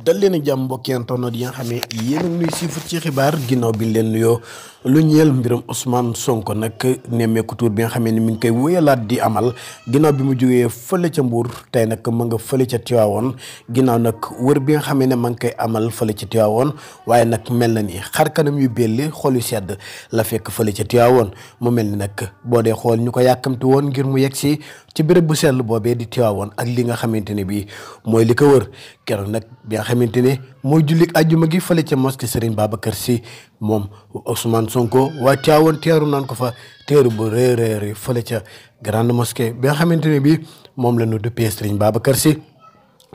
dal leen ak jàmm mbokki internet yi nga xam ne yéen a ngi nuy siifut ci xibaar ginnaaw bi ñu leen nuyoo lu ñeel mbiram Ousmane Sonko nag nemmeeku tuur bi nga xam ne mi ngi koy wéyalaat di amal ginnaaw bi mu jógee fële ca Mbour tey nag ma nga fële ca Tivaouane ginnaaw nag wër bi nga xam ne ma ngi koy amal fële ca Tivaouane waaye nag mel na ni xar kanam yu belli xol yu sedd la fekk fële ca Tivaouane mu mel ni nag boo dee xool ñu ko yàkkamti woon ngir mu yegg si ci béréb bu sell boobee di Tivaouane ak li nga xamante ne bii mooy li ko wër keroog nag bi nga xamante ne mooy jullik àjjuma gi fële ca mosquée Serigne Babacar Sy moom Ousmane Sonko waa Tivaouane teeru naan ko fa teeru bu réeréeri fële ca grande mosquée bi nga xamante ne bii moom la ñu duppee Serigne Babacar Sy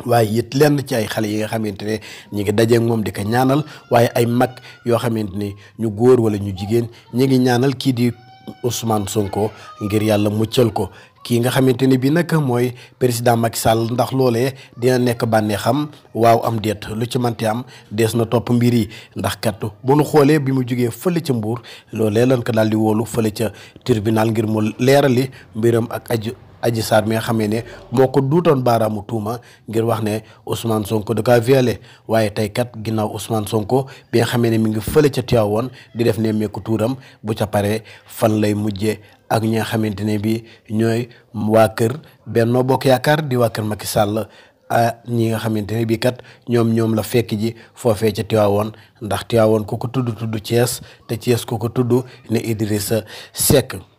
waaye it lenn ci ay xale yi nga xamante ne ñi ngi dajeek moom di ko ñaanal waaye ay mag yoo xamante ni ñu góor wala ñu jigéen ñi ngi ñaanal kii di Ousmane Sonko ngir yàlla muccal ko kii nga xamante ne bii nag mooy président Macky Sall ndax loolee dina nekk bànneexam waaw am déet lu ci manti am dees na topp mbir yi ndax kat bu nu xoolee bi mu jógee fële ca Mbour loolee lan ko daal di wóolu fële ca tribunal ngir mu leerali mbiram ak Adji Sarr mi nga xamee ne moo ko duutoon baaraamu tuuma ngir wax ne Ousmane Sonko da kaa violé waaye tey kat ginnaaw Ousmane Sonko bi nga xamee ne mi ngi fële ca Tivaouane di def nemmeeku tuuram bu ca paree fan lay mujjee ak ñi nga xamante ne bii ñooy waa kër Benno Bokk Yaakaar di waa kër Macky Sall ñi nga xamante ne bii kat ñoom la fekk ji foofee ca Tivaouane ndax Tivaouane ku ko tudd Thiès te Thiès ku ko tudd ne Idrissa Seck.